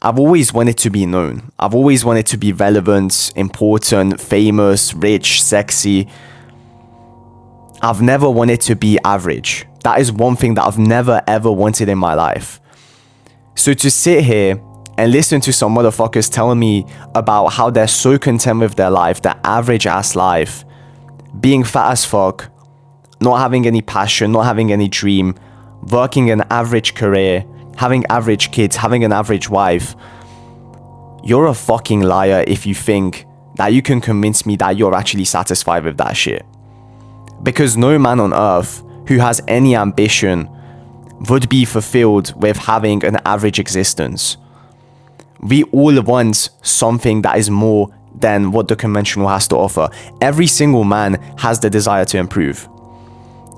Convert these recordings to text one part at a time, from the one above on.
I've always wanted to be known. I've always wanted to be relevant, important, famous, rich, sexy. I've never wanted to be average. That is one thing that I've never ever wanted in my life. So to sit here and listen to some motherfuckers telling me about how they're so content with their life, their average ass life, being fat as fuck, not having any passion, not having any dream, working an average career, having average kids, having an average wife. You're a fucking liar if you think that you can convince me that you're actually satisfied with that shit. Because no man on earth who has any ambition would be fulfilled with having an average existence. We all want something that is more than what the conventional has to offer. Every single man has the desire to improve.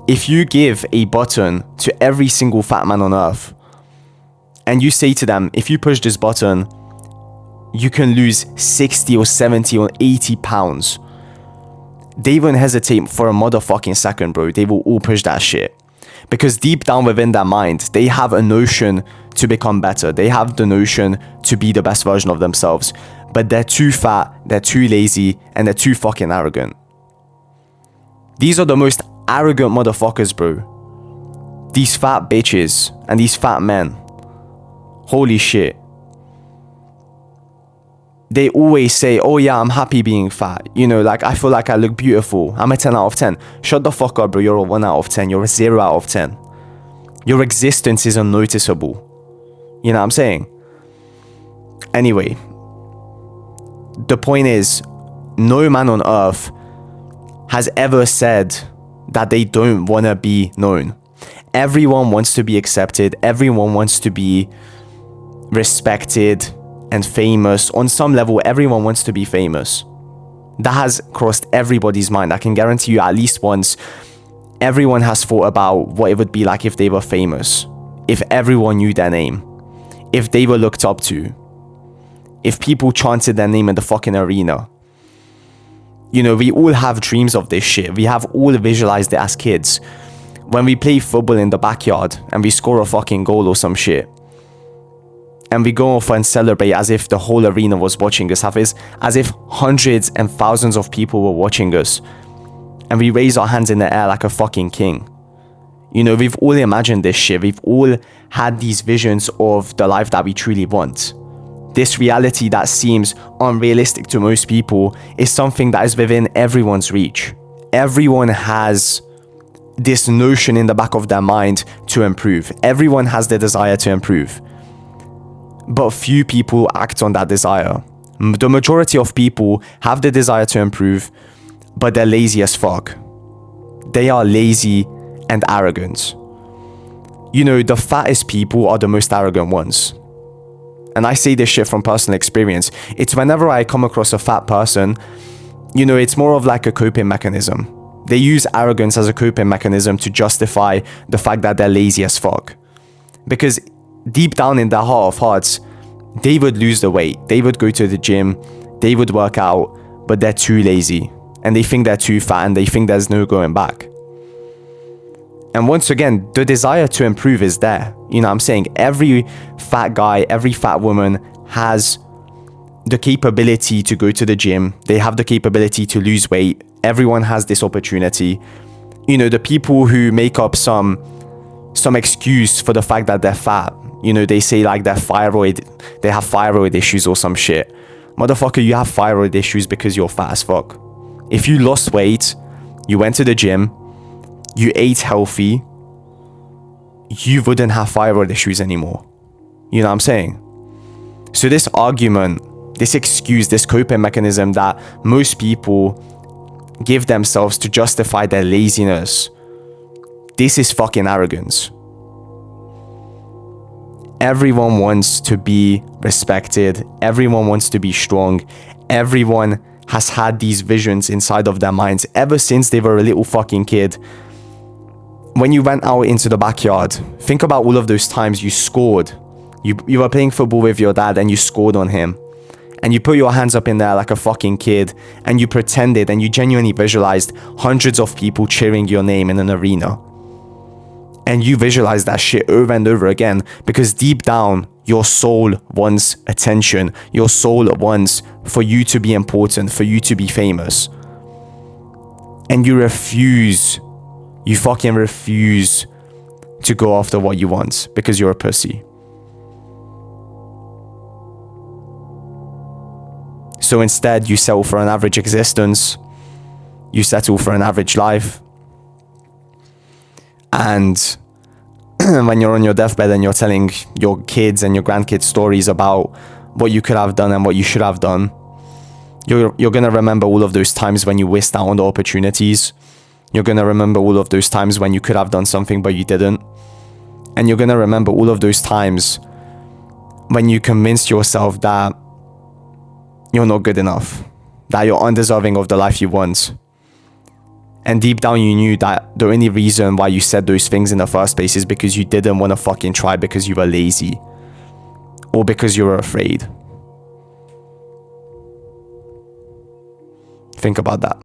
If you give a button to every single fat man on earth, and you say to them, if you push this button, you can lose 60 or 70 or 80 pounds. They won't hesitate for a motherfucking second, bro. They will all push that shit. Because deep down within their mind, they have a notion to become better. They have the notion to be the best version of themselves. But they're too fat, they're too lazy, and they're too fucking arrogant. These are the most arrogant motherfuckers, bro. These fat bitches and these fat men. Holy shit. They always say, oh yeah, I'm happy being fat. You know, like, I feel like I look beautiful. I'm a 10 out of 10. Shut the fuck up, bro. You're a 1 out of 10. You're a 0 out of 10. Your existence is unnoticeable. You know what I'm saying? Anyway, the point is, no man on earth has ever said that they don't want to be known. Everyone wants to be accepted. Everyone wants to be respected and famous. On some level, everyone wants to be famous. That has crossed everybody's mind. I can guarantee you at least once, everyone has thought about what it would be like if they were famous, if everyone knew their name, if they were looked up to, if people chanted their name in the fucking arena. You know, we all have dreams of this shit. We have all visualized it as kids. When we play football in the backyard and we score a fucking goal or some shit, and we go off and celebrate as if the whole arena was watching us, as if hundreds and thousands of people were watching us, and we raise our hands in the air like a fucking king. You know, we've all imagined this shit. We've all had these visions of the life that we truly want. This reality that seems unrealistic to most people is something that is within everyone's reach. Everyone has this notion in the back of their mind to improve. Everyone has the desire to improve. But few people act on that desire. The majority of people have the desire to improve, but they're lazy as fuck. They are lazy and arrogant. You know, the fattest people are the most arrogant ones. And I say this shit from personal experience. It's whenever I come across a fat person, you know, it's more of like a coping mechanism. They use arrogance as a coping mechanism to justify the fact that they're lazy as fuck. Because deep down in their heart of hearts, they would lose the weight. They would go to the gym. They would work out, but they're too lazy. And they think they're too fat and they think there's no going back. And once again, the desire to improve is there. You know what I'm saying? Every fat guy, every fat woman has the capability to go to the gym. They have the capability to lose weight. Everyone has this opportunity. You know, the people who make up some excuse for the fact that they're fat. You know, they say like they have thyroid issues or some shit. Motherfucker, you have thyroid issues because you're fat as fuck. If you lost weight, you went to the gym, you ate healthy, you wouldn't have thyroid issues anymore. You know what I'm saying? So this argument, this excuse, this coping mechanism that most people give themselves to justify their laziness, this is fucking arrogance. Everyone wants to be respected. Everyone wants to be strong. Everyone has had these visions inside of their minds ever since they were a little fucking kid. When you went out into the backyard, think about all of those times you scored. You were playing football with your dad and you scored on him. And you put your hands up in there like a fucking kid and you pretended and you genuinely visualized hundreds of people cheering your name in an arena. And you visualize that shit over and over again, because deep down, your soul wants attention. Your soul wants for you to be important, for you to be famous. And you refuse, you fucking refuse to go after what you want because you're a pussy. So instead, you settle for an average existence. You settle for an average life. And when you're on your deathbed and you're telling your kids and your grandkids stories about what you could have done and what you should have done, you're going to remember all of those times when you missed out on the opportunities. You're going to remember all of those times when you could have done something but you didn't. And you're going to remember all of those times when you convinced yourself that you're not good enough, that you're undeserving of the life you want. And deep down you knew that the only reason why you said those things in the first place is because you didn't want to fucking try, because you were lazy or because you were afraid. Think about that.